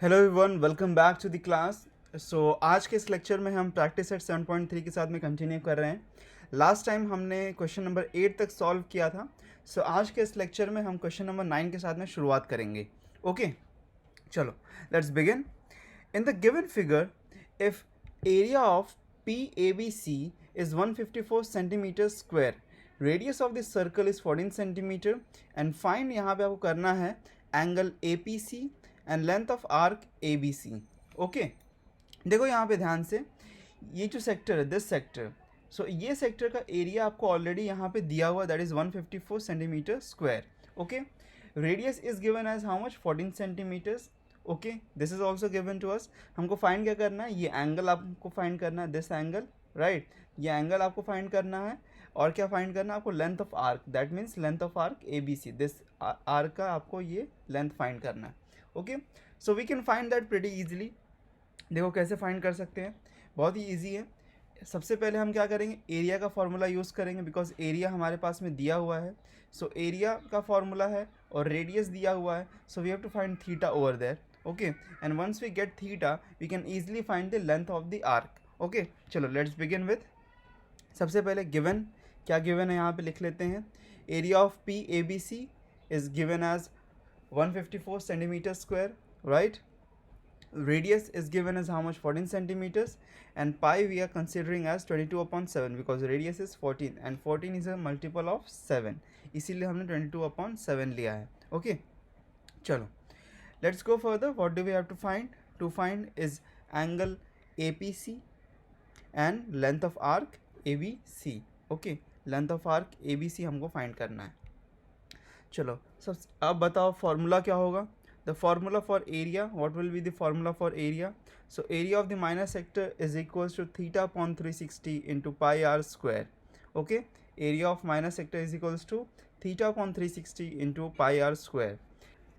Hello everyone, welcome back to the class. आज के इस लेक्चर में हम प्रैक्टिस सेट 7.3 के साथ में कंटिन्यू कर रहे हैं। लास्ट टाइम हमने क्वेश्चन नंबर 8 तक सॉल्व किया था। आज के इस लेक्चर में हम क्वेश्चन नंबर 9 के साथ में शुरुआत करेंगे। ओके, चलो let's begin. In the given figure, if area of PABC is 154 centimeters square, radius of the circle is 14 centimeter, and find यहाँ पे आपको करना है angle APC and length of arc ABC. Okay, देखो यहाँ पे ध्यान से, ये जो सेक्टर है दिस सेक्टर, ये सेक्टर का एरिया आपको ऑलरेडी यहाँ पे दिया हुआ, that is 154 centimetre square. Okay, radius is given as how much 14 centimetres. Okay, this is also given to us. हमको फाइंड क्या करना है, ये एंगल आपको फाइंड करना है, दिस एंगल, राइट. ये एंगल आपको फाइंड करना है, और क्या फाइंड करना है आपको, length of arc, that means length of arc A B C. This arc का आपको ये लेंथ फाइंड करना है. Okay, so we can find that pretty easily. देखो कैसे फाइंड कर सकते हैं, बहुत ही ईजी है. सबसे पहले हम क्या करेंगे, एरिया का फॉर्मूला यूज़ करेंगे, बिकॉज एरिया हमारे पास में दिया हुआ है. एरिया का फॉर्मूला है और रेडियस दिया हुआ है, so we have to find theta over there. Okay, and once we get theta we can easily find the length of the arc. Okay, चलो लेट्स बिगिन विथ. सबसे पहले गिवन, क्या गिवन है यहाँ पे लिख लेते हैं. Area of P A B C is given as 154 centimetre square, right. Radius is given as how much, 14 centimeters, and pi we are considering as 22 upon 7 because radius is 14 and 14 is a multiple of 7, इसीलिए हमने 22 upon 7 लिया है. Okay, चलो let's go further. What do we have to find? To find is angle APC and length of arc ABC. Okay, length of arc ABC हमको find करना है. चलो सब, अब बताओ फॉर्मूला क्या होगा. The formula for area, what will be the formula for area? So area of the minor sector is equals to theta upon 360 into pi r square. Okay, area of minor sector is equals to theta upon 360 into pi r square.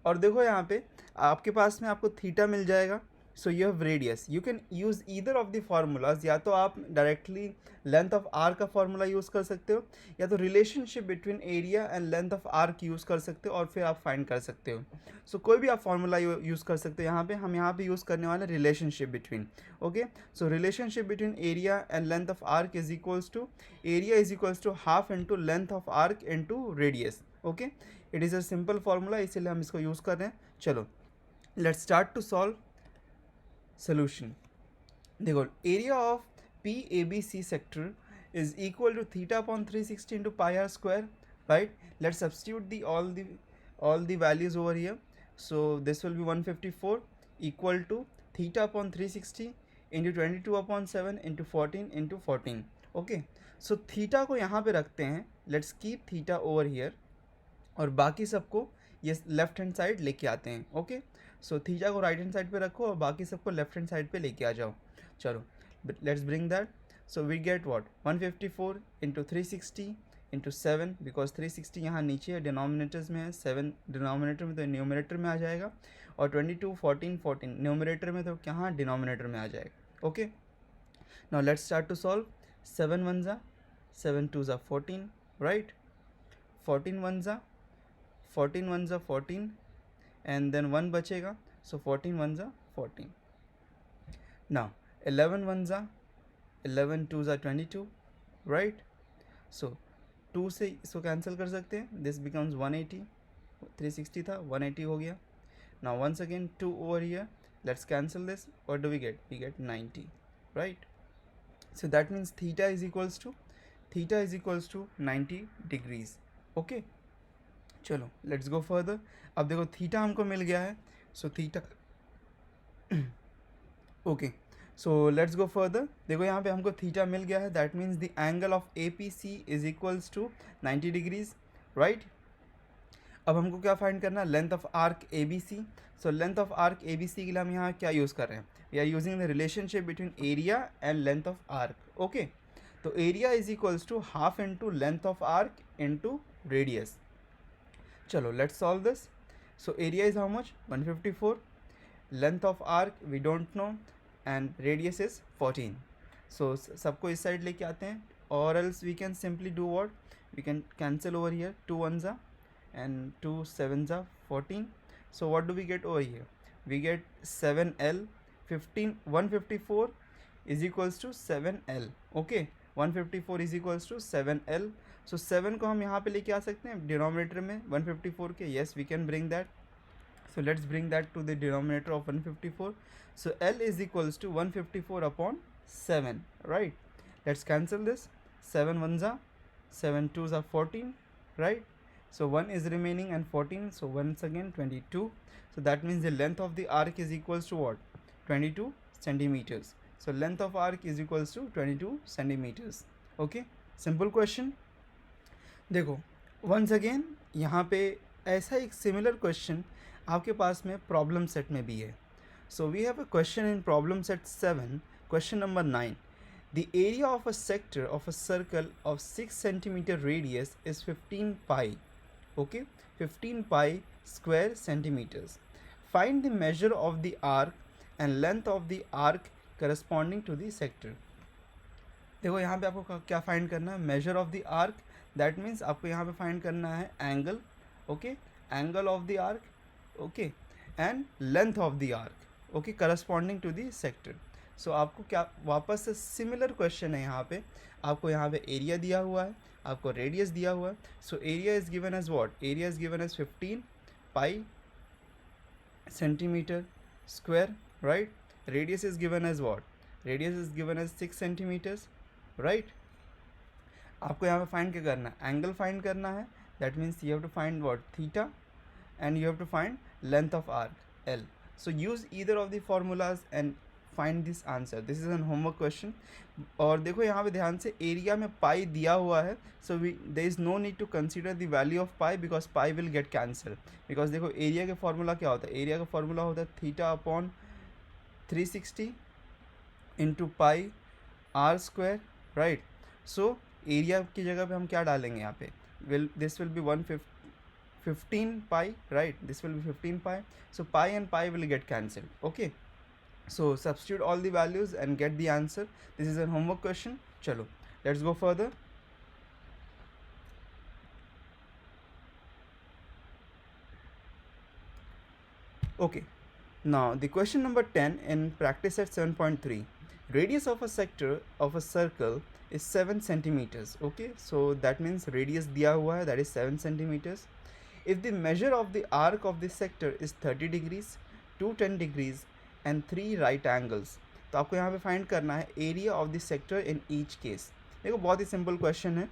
और देखो यहाँ पे आपके पास में आपको theta मिल जाएगा. You have radius, you can use either of the formulas. या तो आप डायरेक्टली लेंथ ऑफ आर्क का फार्मूला यूज़ कर सकते हो, या तो relationship between area and length of arc use कर सकते हो और फिर आप फाइंड कर सकते हो. कोई भी आप फार्मूला यूज़ कर सकते हो. हम यहाँ पे यूज़ करने वाले relationship between. Okay, relationship between area and length of arc is equals to, area is equals to half into length of arc into radius. Okay, it is a simple formula, इसीलिए हम इसको use कर रहे हैं. चलो let's start to solve. Solution देखो, area of P A B C sector is equal to theta upon 360 into pi are square, right. Let's substitute the all the values over here. This will be 154 equal to theta upon 360 into 22 upon 7 into 14 into 14. Okay, theta को यहाँ पे रखते हैं. Let's keep theta over here और बाकी सबको ये left hand side लेके आते हैं. ओके, थीटा को राइट हैंड साइड पे रखो और बाकी सबको लेफ्ट हैंड साइड पे लेके आ जाओ. चलो let's bring that. We get what, 154 into 360 into 7, because 360 यहाँ नीचे है, डिनोमिनेटर्स में है, 7 डिनोमिनेटर में तो न्यूमरेटर में आ जाएगा, और 22 14 14 न्यूमरेटर में तो यहाँ डिनोमिनेटर में आ जाएगा. Okay, now let's start to solve. 7 1 ज़ा 7 2 ज़ा 14, राइट. 14 1 ज़ा 14 एंड देन 1 बचेगा, 14 1 ज़ा 14. नाउ 11 1 ज़ा 11 2 ज़ा 22, राइट. 2 से इसको कैंसिल कर सकते हैं, दिस बिकम्स 180. 360 था, 180 हो गया. Now once again 2 over here, let's cancel this. What do we get, we get 90, right. That means theta is equals to 90 degrees. Okay, चलो लेट्स गो फर्दर. अब देखो थीटा हमको मिल गया है, theta okay, let's go further. देखो यहाँ पे हमको थीटा मिल गया है, that means the angle of A P C is equals to 90 degrees, right. अब हमको क्या फाइंड करना है, length of arc A B C. Length of arc A B C के लिए हम यहाँ क्या यूज़ कर रहे हैं, we are using the relationship between area and length of arc. Okay, तो area is equals to half into length of arc into radius. चलो let's solve this. Area is how much, 154, length of arc we don't know, and radius is 14. सबको इस side लेके आते हैं, और else we can simply do what, we can cancel over here. 2 1 ज़ा and 2 7 are 14. So what do we get over here, we get 7L. 154 is equals to 7L. Okay, 154 is equals to 7L. So 7 को हम यहाँ पे लेके आ सकते हैं denominator में 154 के. Yes, we can bring that. So let's bring that to the denominator of 154. So L is equals to 154 upon 7, right? Let's cancel this. 7 ones are 7 twos are 14, right? So 1 is remaining and 14, so once again 22. So that means the length of the arc is equals to what? 22 centimeters. So length of arc is equals to 22 centimeters. Okay, simple question. देखो once again यहाँ पे ऐसा एक similar question आपके पास में problem set में भी है. So we have a question in problem set 7, question number 9. The area of a sector of a circle of 6 centimetre radius is 15 pi. Okay, 15 pi square centimetres. Find the measure of the arc and length of the arc corresponding to the sector. देखो यहाँ पे आपको क्या find करना है? Measure of the arc, that means आपको यहाँ पे फाइंड करना है angle. Okay, angle of the arc. Okay, and length of the arc. Okay, corresponding to the sector. So आपको क्या वापस से सिमिलर क्वेश्चन है यहाँ पे. आपको यहाँ पे एरिया दिया हुआ है, आपको रेडियस दिया हुआ है. So area is given as what? Area is given as 15 pi centimetre square, right? Radius is given as what? Radius is given as 6 centimetres, right? आपको यहाँ पे फाइंड क्या करना है? एंगल फाइंड करना है. That means you have to find what? Theta. And you have to find length of arc L. So use either of the formulas and find this answer. This is an homework question. और देखो यहाँ पे ध्यान से area में पाई दिया हुआ है. So there is no need to consider the value of pi because pi will get cancelled. Because देखो एरिया का फॉर्मूला क्या होता है? एरिया का फॉर्मूला होता है theta upon 360 into pi are square, right? So area की जगह पे हम क्या डालेंगे यहाँ पे? This will be 15 pi, right? This will be 15 pi. So pi and pi will get cancelled. Okay, so substitute all the values and get the answer. This is a homework question. Chalo, let's go further. Okay, now the question number 10 in practice at 7.3. Radius of a sector of a circle is 7 centimeters. Okay, so that means radius दिया हुआ है, that is 7 centimeters. If the measure of the arc of this sector is 30 degrees, 210 degrees and 3 right angles, तो आपको यहाँ पे find करना है area of the sector in each case. देखो बहुत ही सिंपल क्वेश्चन है.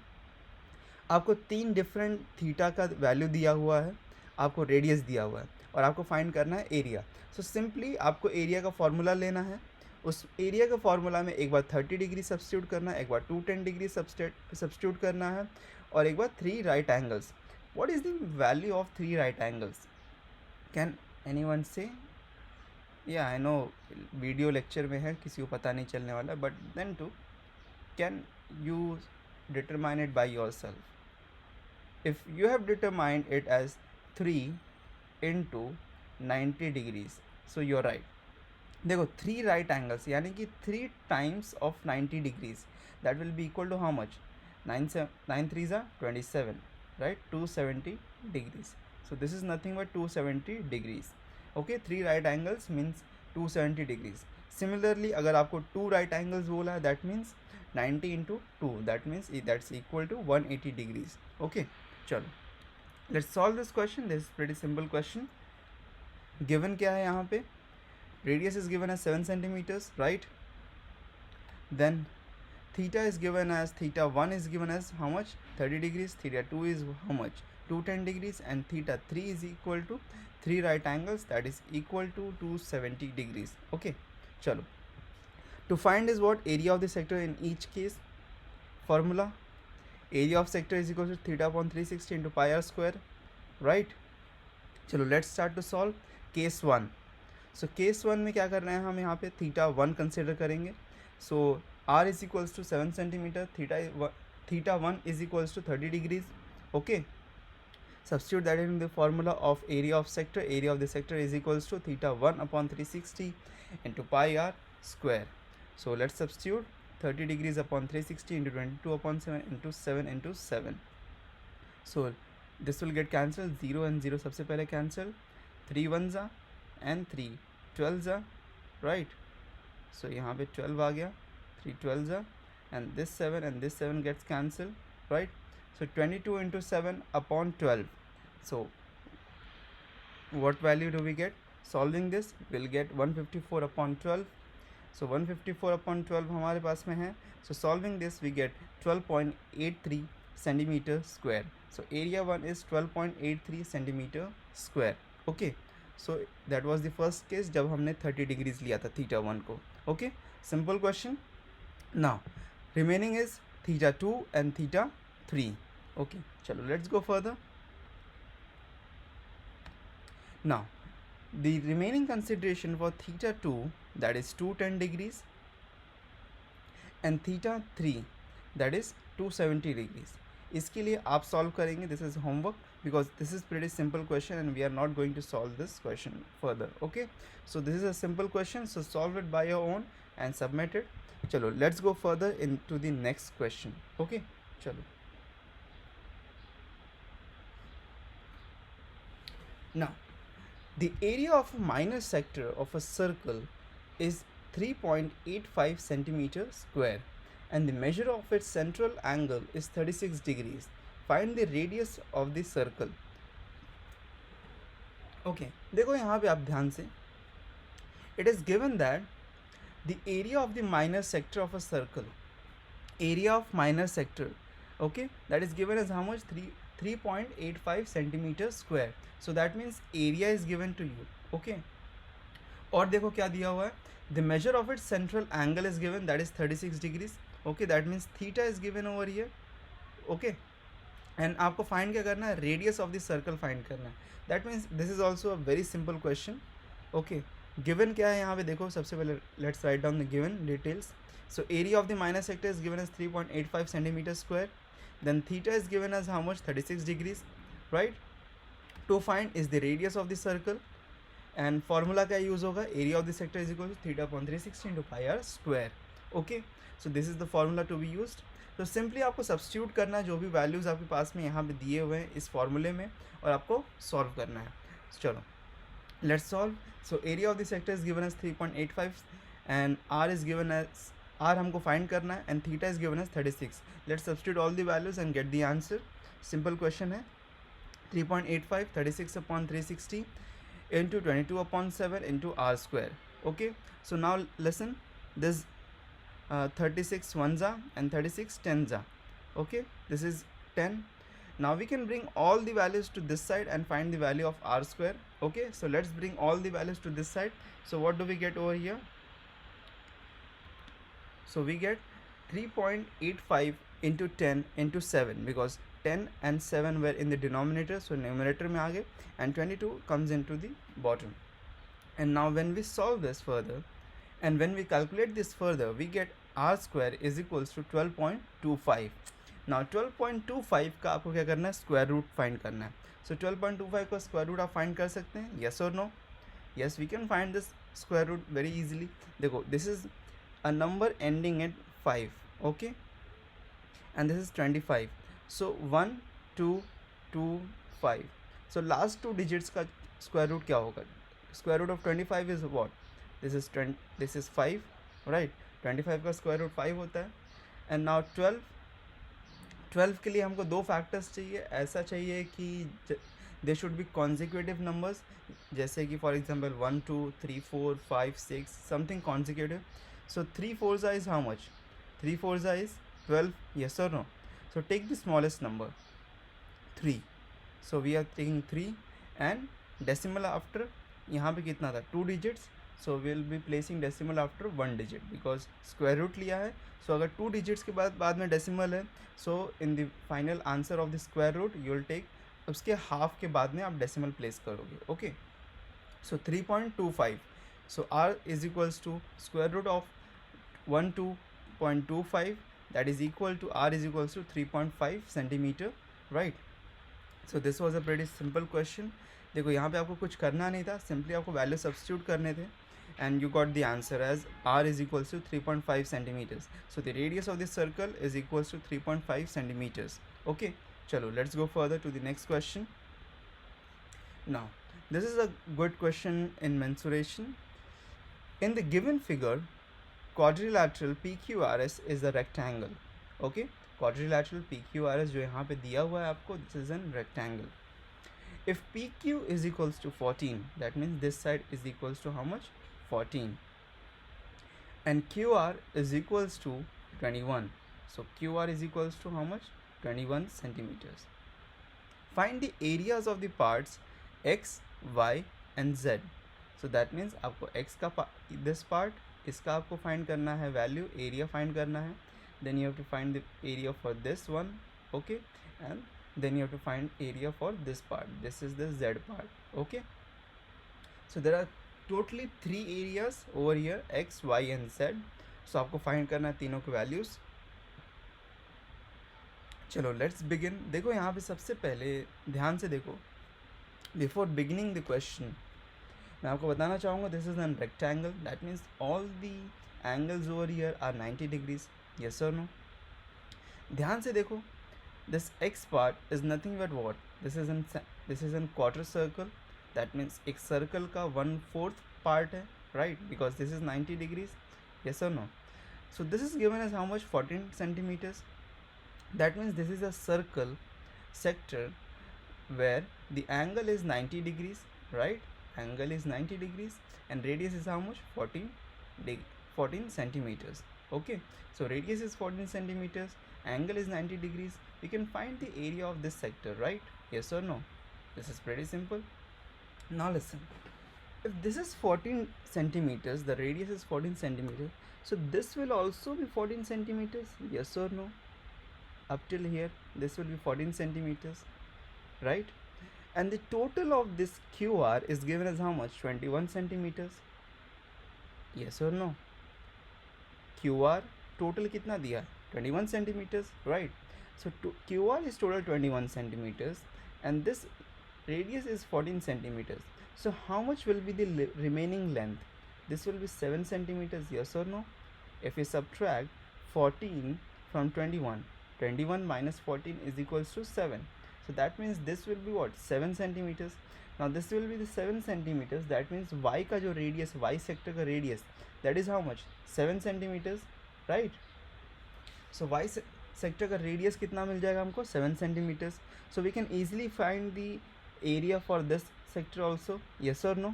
आपको 3 डिफरेंट थीटा का वैल्यू दिया हुआ है, आपको रेडियस दिया हुआ है और आपको फाइंड करना है एरिया. सो सिंपली आपको एरिया का फॉर्मूला लेना है. उस एरिया का फॉर्मूला में एक बार 30 डिग्री सब्स्टिट्यूट करना है, एक बार 210 डिग्री सब्स्टिट्यूट करना है और एक बार 3 right angles. What is the value of 3 right angles? Can anyone say? Yeah, I know video lecture में है, किसी को पता नहीं चलने वाला, but then too, can you determine it by yourself? If you have determined it as 3 into 90 degrees, so you're right. देखो 3 right angles यानी कि 3 times of 90 degrees, that will be equal to how much? 9 3s are 27. Right, 270 degrees. So this is nothing but 270 degrees. Okay, 3 right angles means 270 degrees. Similarly, अगर आपको 2 right angles बोला है, that means 90 into 2, that means that's equal to 180 degrees. Okay, चलो let's solve this question. This is pretty simple question. Given क्या है यहाँ पे? Radius is given as 7 centimeters, right? Then theta is given as theta 1 is given as how much? 30 degrees. Theta 2 is how much? 210 degrees. And theta 3 is equal to 3 right angles, that is equal to 270 degrees. Okay, chalo. To find is what? Area of the sector in each case. Formula: area of sector is equal to theta upon 360 into pi r square, right? चलो let's start to solve case 1. So case 1 में क्या करना है? हम यहाँ पे theta 1 consider करेंगे. So r is equals to 7 centimeter, theta 1 is equals to 30 degrees. Okay, substitute that in the formula of area of sector. Area of the sector is equals to theta 1 upon 360 into pi r square. So let's substitute 30 degrees upon 360 into 22 upon 7 into 7 into 7. So this will get cancelled. 0 and 0 सबसे पहले cancel. 3 ones are and 3 12s are, right? So यहाँ पे 12 आ गया, 3 12s are, and this 7 gets cancelled, right? So 22 into 7 upon 12. So what value do we get? Solving this, we'll get 154 upon 12. So 154 upon 12 हमारे पास में है. So solving this, we get 12.83 centimeter square. So area 1 is 12.83 centimeter square. Okay. So that was the first case जब हमने 30 degrees लिया था theta 1 को. Okay. Simple question. Now remaining is theta 2 and theta 3. Okay. चलो let's go further. Now the remaining consideration for theta 2, that is 210 degrees, and theta 3, that is 270 degrees. इसके लिए आप solve करेंगे. This is homework because this is pretty simple question and we are not going to solve this question further. Okay, so this is a simple question, so solve it by your own and submit it. चलो let's go further into the next question. Okay, चलो. Now the area of a minor sector of a circle is 3.85 centimeter square and the measure of its central angle is 36 degrees. Find the radius of the circle. Okay, देखो यहाँ पे आप ध्यान से, it is given that the area of the minor sector of a circle, area of minor sector, okay, that is given as how much? 3.85 centimeter square. So that means area is given to you. Okay, और देखो क्या दिया हुआ है, the measure of its central angle is given, that is 36 degrees. Okay, that means theta is given over here. Okay, and आपको find क्या करना है? Radius of the circle find करना है. That means this is also a very simple question. Okay, given क्या है यहाँ पे देखो, सबसे पहले let's write down the given details. So area of the minor sector is given as 3.85 centimeter square. Then theta is given as how much? 36 degrees, right? To find is the radius of the circle, and formula क्या use होगा? Area of the sector is equal to theta upon 360 into pi r square. Okay, so this is the formula to be used. तो simply आपको substitute करना है जो भी values आपके पास में यहाँ पे दिए हुए हैं इस फॉर्मूले में, और आपको सॉल्व करना है. चलो let's solve. So area of the sector is given as 3.85 and r is given as, r हमको फाइंड करना है, and theta is given as 36. Let's substitute all the values and get the answer. Simple question है. 3.85 36 upon 360 into 22 upon 7 into r square. Okay, so now listen, this 36 ones are and 36 tens are. Okay, this is 10. Now we can bring all the values to this side and find the value of r square. Okay, so let's bring all the values to this side. So what do we get over here? So we get 3.85 into 10 into 7 because 10 and 7 were in the denominator, so numerator में आ गए, and 22 comes into the bottom. And now when we solve this further and when we calculate this further, we get r square is equals to 12.25. Now 12.25 का आपको क्या करना है? Square root find करना है. So 12.25 का स्क्वायर रूट आप find कर सकते हैं, yes or no? Yes, we can find this square root very easily. देखो, this is a number ending at 5. Okay, and this is 25. So 1 2 2 5. So last two digits का square root क्या होगा? Square root of 25 is what? This is 20, this is 5, right? 25 का square root 5 होता है. And now 12 के लिए हमको दो फैक्टर्स चाहिए. ऐसा चाहिए कि they should be consecutive numbers, जैसे कि for example 1 2 3 4 5 6 something consecutive. So 3 4 is how much? 3 4 is 12. yes or no? So take the smallest number, 3. So we are taking 3 and decimal after, यहाँ पे कितना था? 2 digits. So we will be placing decimal after 1 digit because square root लिया है. So अगर 2 digits के बाद में decimal है, so in the final answer of the square root you will take, उसके half के बाद में आप decimal place करोगे. Okay, so 3.25. So r is equals to square root of 12.25, that is equal to r is equals to 3.5 centimeter, right? So this was a pretty simple question. देखो यहाँ पे आपको कुछ करना नहीं था, सिंपली आपको वैल्यू सब्स्टिट्यूट करने थे, and you got the answer as r is equals to 3.5 centimeters. So the radius of this circle is equals to 3.5 centimeters. Okay, चलो let's go further to the next question. Now This is a good question in mensuration. In the given figure, quadrilateral PQRS is a rectangle. Okay, quadrilateral PQRS जो यहाँ पे दिया हुआ है आपको, this is an rectangle. If PQ is equals to 14, that means this side is equals to how much? 14. And QR is equals to 21. So QR is equals to how much? 21 centimeters. Find the areas of the parts X, Y and Z. So that means आपको X का this part, इसका आपको find करना है value, area find करना है. Then you have to find the area for this one, okay, and then you have to find area for this part. This is the Z part, okay. So there are totally 3 areas over here, X, Y and Z. So आपको find करना है तीनों के values. चलो let's begin. देखो यहाँ पे सबसे पहले ध्यान से देखो, बिफोर बिगिनिंग द क्वेश्चन मैं आपको बताना चाहूँगा this is an rectangle, that means all the angles over here are 90 degrees. Yes और नो? ध्यान से देखो, this X part is nothing but what, this is an quarter circle, that means एक circle का 1/4 पार्ट है, right, because this is 90 degrees. Yes और no? So this is given as how much? 14 centimeters. That means this is a circle sector where the angle is 90 degrees, right? Angle is 90 degrees and radius is how much? 14 centimeters. Okay, so radius is 14 centimeters, angle is 90 degrees. We can find the area of this sector, right? Yes or no? This is pretty simple. Now listen, if this is 14 centimeters, the radius is 14 centimeters, so this will also be 14 centimeters. Yes or no? Up till here this will be 14 centimeters, right? And the total of this QR is given as how much? 21 centimeters. Yes or no? QR total कितना दिया? 21 centimeters, right? So QR is total 21 centimeters and this radius is 14 centimeters. So how much will be the remaining length? This will be 7 centimeters. Yes or no? If we subtract 14 from 21, 21 minus 14 is equals to 7. So that means this will be what? 7 centimeters. Now this will be the 7 centimeters. That means Y का जो radius, Y sector का radius, that is how much? 7 centimeters, right? So Y sector का radius कितना मिल जाएगा हमको? 7 centimeters. So we can easily find the area for this sector also. Yes or no?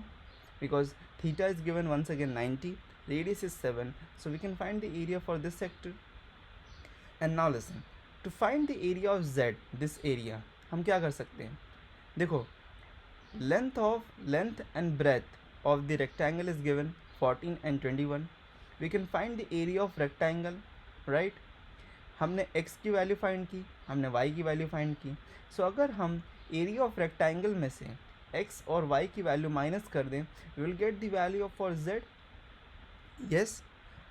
Because theta is given once again 90, radius is 7. So we can find the area for this sector. And now listen, to find the area of Z, this area, हम क्या कर सकते हैं? देखो, length and breadth of the rectangle is given 14 and 21. We can find the area of rectangle, right? हमने x की value find की, हमने y की वैल्यू फाइंड की. सो अगर हम एरिया ऑफ रेक्टेंगल में से x और y की वैल्यू माइनस कर दें, we will get the value of for Z. Yes.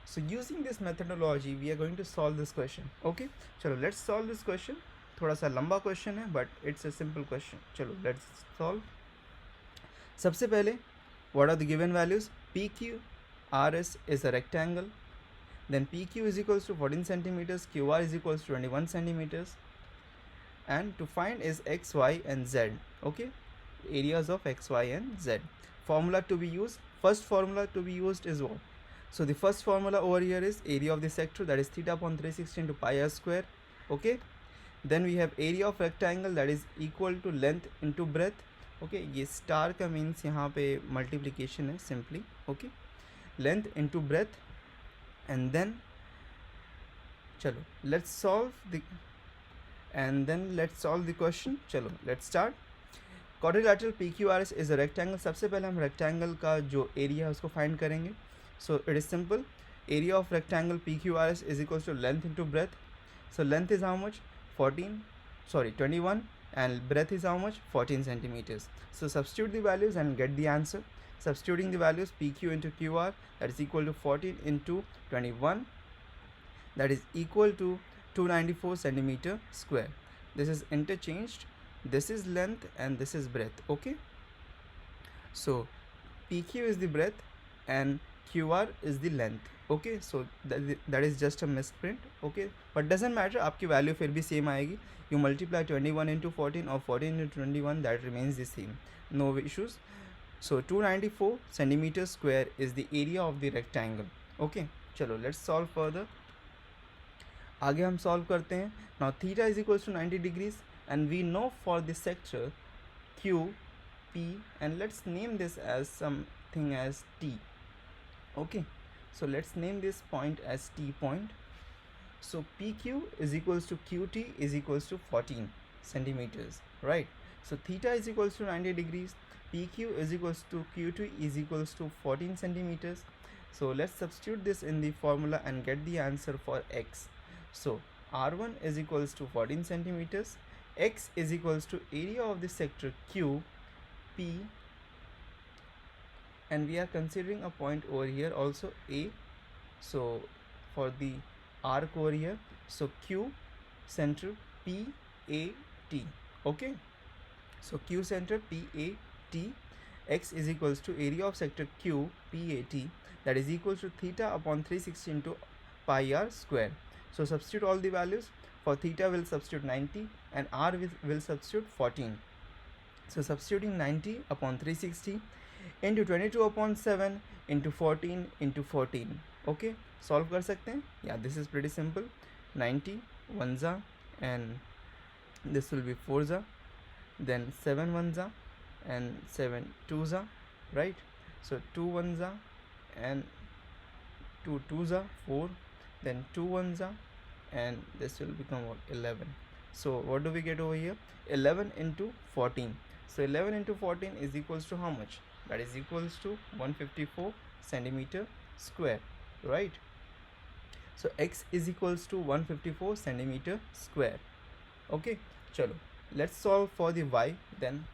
So using this methodology we are going to solve this question. Okay, चलो let's solve this question. थोड़ा सा लंबा क्वेश्चन है but it's a simple question. चलो let's solve. सबसे पहले what are the given values? PQ RS is a rectangle, then PQ is equals to 14 centimeters, QR is equals to 21 centimeters, and to find is X, Y and Z. Okay, areas of X, Y and Z. Formula to be used, first formula to be used is what? So the first formula over here is area of the sector, that is theta upon 360 into pi r square. Okay, then we have area of rectangle, that is equal to length into breadth. Okay, ये star का means यहाँ पे multiplication है simply. Okay, length into breadth. And then चलो let's solve the question. चलो let's start. Quadrilateral PQRS is a rectangle. सबसे पहले हम रेक्टेंगल का जो एरिया है उसको फाइंड करेंगे. So it is simple. Area of rectangle PQRS is equals to length into breadth. So length is how much? 21, and breadth is how much? 14 centimeters. So substitute the values and get the answer. Substituting the values, PQ into QR, that is equal to 14 into 21, that is equal to 294 centimeter square. This is interchanged. This is length and this is breadth. Okay, so PQ is the breadth and QR is the length. Okay, so that is just a misprint. Okay, but doesn't matter, आपकी value फिर भी same आएगी. You multiply 21 into 14 or 14 into 21, that remains the same. No issues. So 294 centimeters square is the area of the rectangle. Okay, चलो let's solve further. आगे हम solve करते हैं. Now theta is equals to 90 degrees and we know for the sector Q, P, and let's name this as something as T. Okay, so let's name this point as T point. So PQ is equals to QT is equals to 14 centimeters, right? So theta is equals to 90 degrees, PQ is equals to QT is equals to 14 centimeters. So let's substitute this in the formula and get the answer for X. So R1 is equals to 14 centimeters, X is equals to area of the sector Q, P, and we are considering a point over here also A. So for the arc over here, so Q center P A T. Okay, so Q center P A T, X is equals to area of sector Q P A T, that is equals to theta upon 360 into pi r square. So substitute all the values. For theta will substitute 90 and r will substitute 14. So substituting 90 upon 360 into 22 upon 7 into 14 into 14. Okay, solve कर सकते हैं. Yeah, this is pretty simple. 90 1 and this will be 4 then 7 1 and 7 2 right? So 2 1 and 2 2 4, then 2 1 and this will become what, 11. So what do we get over here? 11 into 14. So 11 into 14 is equals to how much? That is equals to 154 centimeter square, right? So X is equals to 154 centimeter square. Okay, chalo, let's solve for the Y then.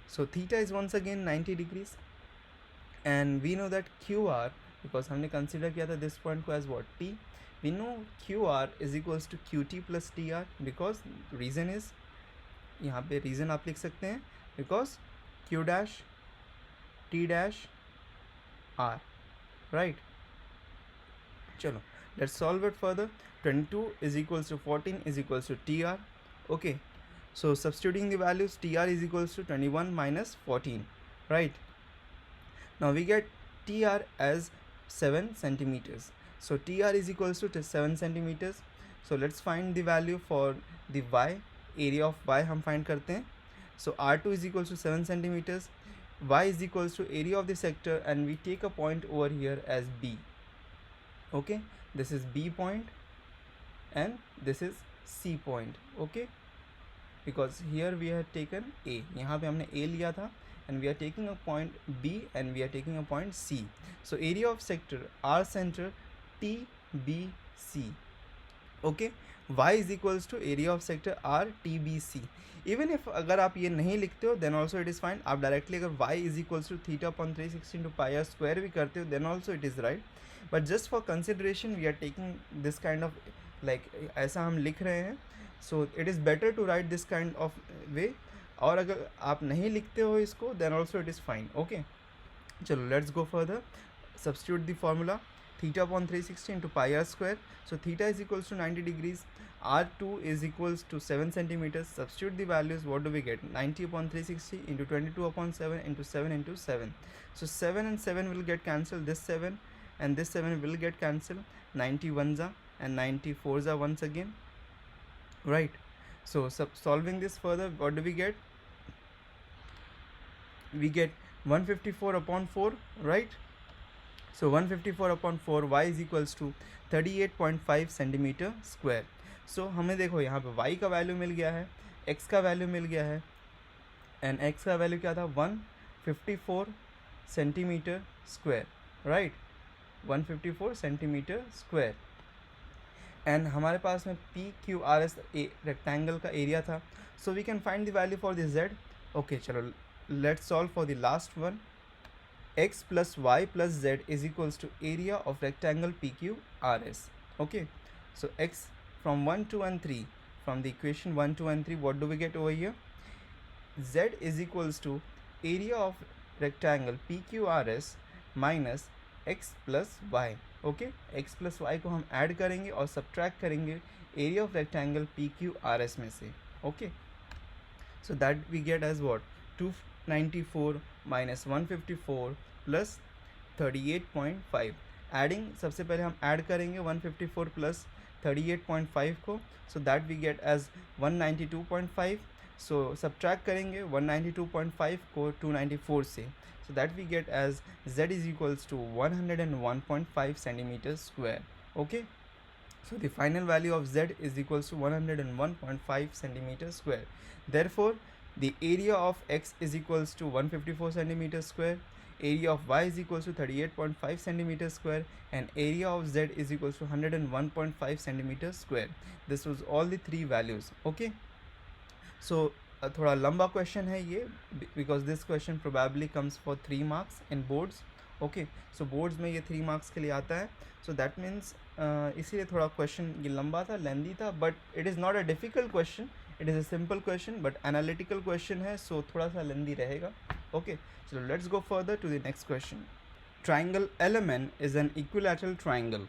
So theta is once again 90 degrees and we know that QR, because हमने consider किया था this point को as what, T, we know QR is equals to QT plus TR, because reason is, यहाँ पे reason आप लिख सकते हैं, because Q dash T dash R, right? चलो, let's solve it further. 22 is equals to 14 is equals to TR. Okay, so substituting the values, TR is equals to 21 minus 14, right? Now we get TR as 7 centimeters. So TR is equals to 7 centimeters. So let's find the value for the Y. Area of Y हम find करते हैं. So R2 is equals to 7 centimeters. Y is equals to area of the sector and we take a point over here as B. Okay, this is B point and this is C point. Okay, because here we have taken A, यहाँ पे हमने A लिया था and we are taking a point B and we are taking a point C. So area of sector R center TBC. Okay, Y is equals to area of sector RTBC. Even if अगर आप ये नहीं लिखते हो then also it is fine. आप directly अगर Y is equals to theta upon 360 into pi r square भी करते हो then also it is right. But just for consideration we are taking this kind of like ऐसा हम लिख रहे हैं. So it is better to write this kind of way. और अगर आप नहीं लिखते हो इसको then also it is fine. Okay, चलो let's go further. Substitute the formula. Theta upon 360 into pi r square. So theta is equals to 90 degrees. R2 is equals to 7 centimeters. Substitute the values. What do we get? 90 upon 360 into 22 upon 7 into 7 into 7. So 7 and 7 will get cancelled. This 7 and this 7 will get cancelled. 91 and 94 once again. Right. So solving this further, what do we get? We get 154 upon 4, right? So 154 upon 4, y is equals to 38.5 centimeter square. So हमें देखो यहाँ पे y का value मिल गया है, x का value मिल गया है and x का वैल्यू क्या था 154 centimetre square, right? 154 centimetre square and हमारे पास में P Q R S rectangle का एरिया था. So we can find the value for the Z. Okay, चलो let's solve for the last one. x plus y plus z is equals to area of rectangle PQRS. Okay, so x from 1, 2 and 3, from the equation 1, 2 and 3, what do we get over here? Z is equals to area of rectangle PQRS minus x plus y. Okay, x plus y को हम add करेंगे और subtract करेंगे area of rectangle P Q R S में से. Okay, so that we get as what, 294 minus 154 plus 38.5. Adding सबसे पहले हम ऐड करेंगे 154 प्लस 38.5 को, so that we get as 192.5. so subtract करेंगे 192.5 को 294 से, so that we get as z is equals to 101.5 centimeters square. Okay, so the final value of z is equals to 101.5 centimeters square. Therefore, the area of x is equals to 154 centimeters square, area of y is equals to 38.5 centimeters square, and area of z is equals to 101.5 centimeters square. This was all the three values. Okay, so थोड़ा लंबा question है ये, because this question probably comes for 3 marks in boards. Okay, so boards में ये 3 marks के लिए आता है. सो दैट मीन्स इसीलिए थोड़ा क्वेश्चन ये लंबा था, लेंदी था, but it is not a difficult question, it is a simple question, but analytical question है, सो थोड़ा सा लेंदी रहेगा. ओके, चलो let's go further to the next question. Triangle LMN is an equilateral triangle.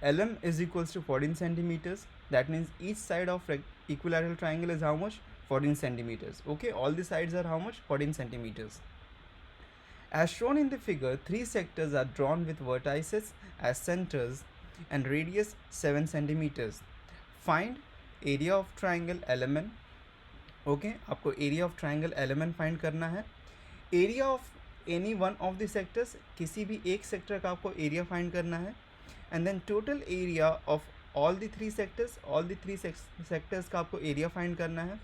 LM is equals to 14 centimeters. That means each side of equilateral triangle is how much? 14 centimeters. Okay, all the sides are how much? 14 centimeters. As shown in the figure, three sectors are drawn with vertices as centers and radius 7 centimeters. Find area of triangle LMN. Okay, आपको area of triangle LMN find करना है. Area of any one of the sectors, किसी भी एक sector का आपको area find करना है. And then total area of all the three sectors, all the three sectors का आपको एरिया फाइंड करना है.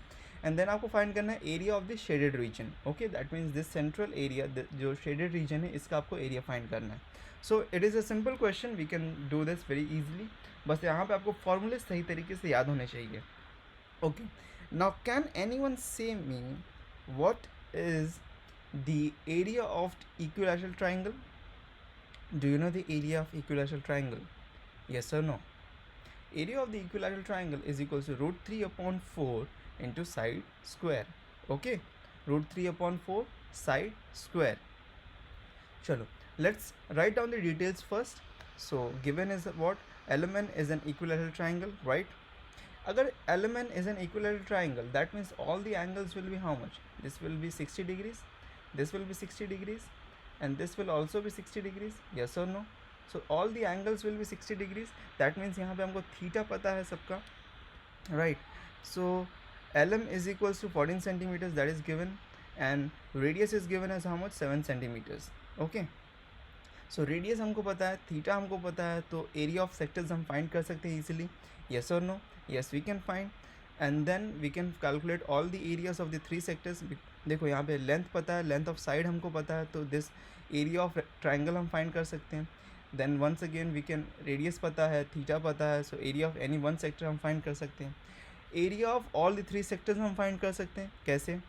एंड देन आपको फाइंड करना है area of the shaded region. Okay, that means this central area, जो शेडेड रीजन है, इसका आपको एरिया फाइंड करना है. So it is a simple question, we can do this very easily. बस यहाँ पे आपको फॉर्मूले सही तरीके से याद होने चाहिए. ओके, नाउ कैन एनीवन से me what is the area of equilateral triangle? Do you know the area of equilateral triangle? Yes or no? Area of the equilateral triangle is equals to root 3 upon 4 into side square. Okay, root 3 upon 4 side square. Chalo, let's write down the details first. So given is what? LMN is an equilateral triangle, right? Agar LMN is an equilateral triangle, that means all the angles will be how much? This will be 60 degrees, this will be 60 degrees, and this will also be 60 degrees. Yes or no? So all the angles will be 60 degrees. That means यहाँ पे हमको theta पता है सबका, right? So LM is equals to 14 centimeters, that is given, and radius is given as how much? 7 centimeters. Okay, so radius हमको पता है, theta हमको पता है, तो area of sectors हम find कर सकते हैं easily. Yes or no? Yes, we can find. And then we can calculate all the areas of the three sectors. देखो यहाँ पे लेंथ पता है, लेंथ ऑफ साइड हमको पता है, तो दिस एरिया ऑफ ट्राइंगल हम फाइंड कर सकते हैं. Then once again we can, radius पता है, थीटा पता है, so area of any one sector हम फाइंड कर सकते हैं. Area of all the three sectors हम फाइंड कर सकते हैं. कैसे?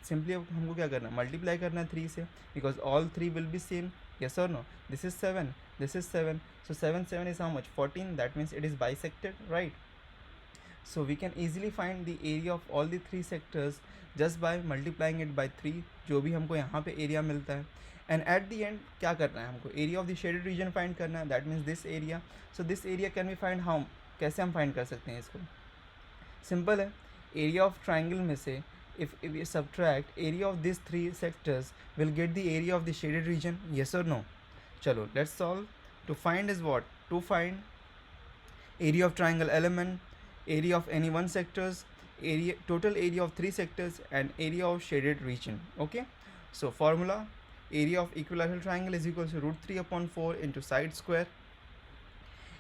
सिंपली हमको क्या करना है? मल्टीप्लाई करना है 3 से, because all three will be same. Yes or no? This is 7, this is 7, so 7 is how much? 14. That means it is bisected, right? So we can easily find the area of all the three sectors just by multiplying it by 3, जो भी हमको यहाँ पे area मिलता है. And at the end क्या करना है हमको? Area of the shaded region find करना है. That means this area. So this area can we find how? कैसे हम फाइंड कर सकते हैं इसको? सिंपल है, एरिया ऑफ ट्राइंगल में से if we subtract area of these three sectors, we'll get the area of the shaded region. Yes or no? Chalo, let's solve. To find is what? To find area of triangle LMN, area of any one sectors, area, total area of three sectors, and area of shaded region. Okay, so formula: area of equilateral triangle is equals to root 3 upon 4 into side square.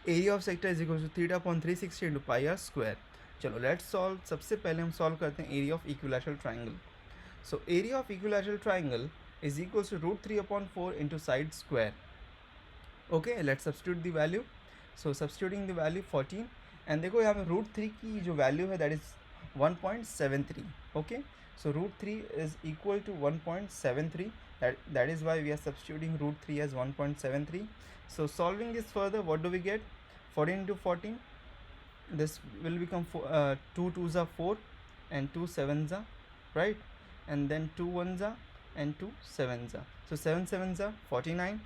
Area of sector is equals to theta upon 360 into pi r square. चलो let's solve. सबसे पहले हम solve करते हैं area of equilateral triangle. So area of equilateral triangle is equals to root 3 upon 4 into side square. Okay, let's substitute the value. So substituting the value 14, and देखो यहाँ पे root 3 की जो वैल्यू है दैट इज 1.73. ओके, so root 3 is equal to 1.73. That is why we are substituting root 3 as 1.73. So solving this further, what do we get? 14 into 14, this will become 2 2s are 4 and 2 7s are, right? And then 2 1s are and 2 7s are, so 7 7s are 49.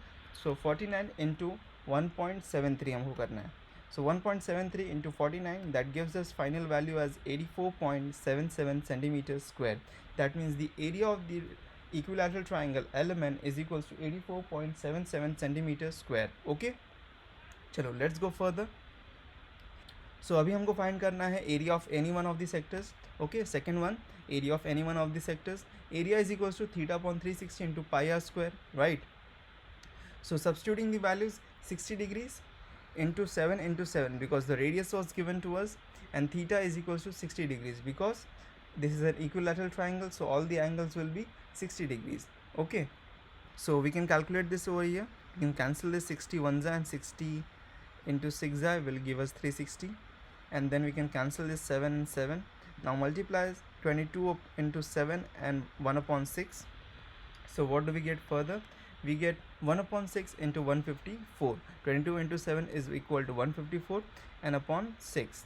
So 49 into 1.73 हमको करना है. So 1.73 into 49, that gives us final value as 84.77 centimeters square. That means the area of the equilateral triangle element is equals to 84.77 centimeters square. Okay, चलो let's go further. So अभी हमको find करना है area of any one of the sectors. Okay, second one, area of any one of the sectors. Area is equals to theta upon 360 into pi are square, right. So substituting the values, 60 degrees into 7 because the radius was given to us, and theta is equals to 60 degrees because this is an equilateral triangle, so all the angles will be 60 degrees. Okay, so we can calculate this over here. We can cancel this 60 ones and 60 into 6 will give us 360, and then we can cancel this 7 and 7. Now multiply 22 into 7 and 1 upon 6. So what do we get further? We get 1 upon 6 into 154. 22 into 7 is equal to 154 and upon 6.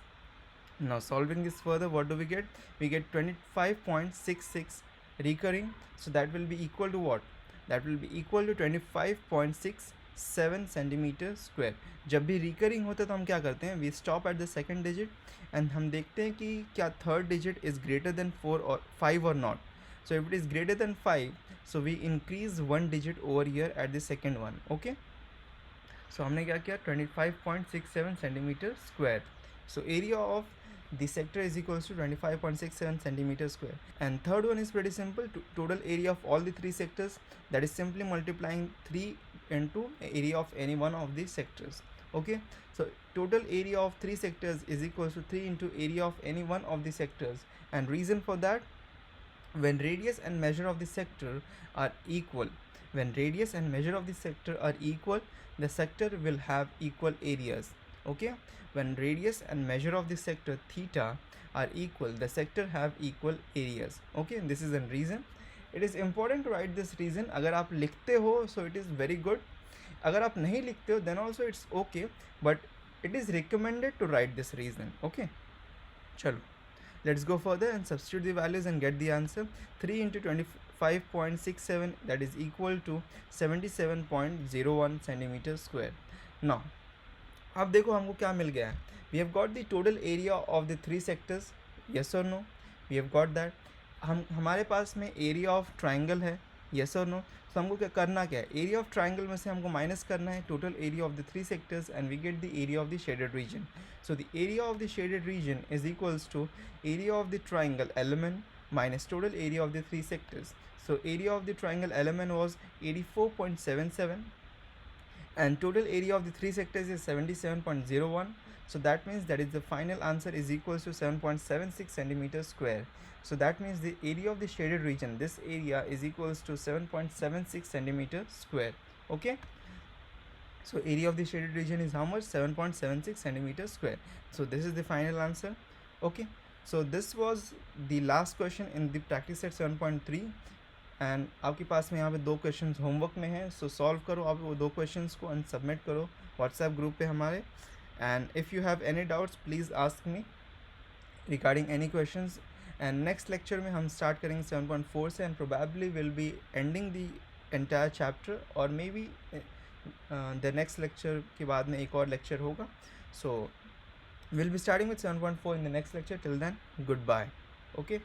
Now solving this further, what do we get? We get 25.66 recurring. So that will be equal to what? That will be equal to 25.67 centimeter square. जब भी recurring होता है तो हम क्या करते हैं? We stop at the second digit and हम देखते हैं कि क्या third digit is greater than 4 or 5 or not. So if it is greater than 5, so we increase one digit over here at the second one. Okay, so हमने क्या किया? 25.67 centimeter square. So area of the sector is equals to 25.67 centimeter square. And third one is pretty simple. Total area of all the three sectors, that is simply multiplying 3 into area of any one of the sectors. Okay, so total area of three sectors is equals to 3 into area of any one of the sectors. And reason for that, when radius and measure of the sector are equal, the sector will have equal areas. Okay, when radius and measure of the sector theta are equal, the sector have equal areas. Okay, this is a reason. It is important to write this reason. अगर आप लिखते हो so it is very good. अगर आप नहीं लिखते हो then also it's okay, but it is recommended to write this reason. Okay, चलो let's go further and substitute the values and get the answer. 3 into 25.67, that is equal to 77.01 centimeter square. Now अब देखो हमको क्या मिल गया है. We have got the total area of the three sectors. Yes or no? We have got that. हमारे पास में area of triangle है. Yes or no? तो हमको क्या करना क्या है? Area of triangle में से हमको माइनस करना है total area of the three sectors and we get the area of the shaded region. So the area of the shaded region is equals to area of the triangle element minus total area of the three sectors. So area of the triangle element was 84.77 and total area of the three sectors is 77.01. So that means that is the final answer is equals to 7.76 centimeters square. So that means the area of the shaded region, this area is equals to 7.76 centimeters square. Okay, so area of the shaded region is how much? 7.76 centimeters square. So this is the final answer. Okay, so this was the last question in the practice set 7.3 and आपके पास में यहाँ पे 2 questions homework में हैं. सो solve करो आप वो 2 questions को एंड सबमिट करो व्हाट्सएप ग्रुप पे हमारे. And if you have any doubts please ask me regarding any questions. And next lecture में हम स्टार्ट करेंगे 7.4 से and probably will be ending the entire chapter और may be the next lecture के बाद में एक और लेक्चर होगा. So will be starting with 7.4 in the next lecture. Till then goodbye. Okay.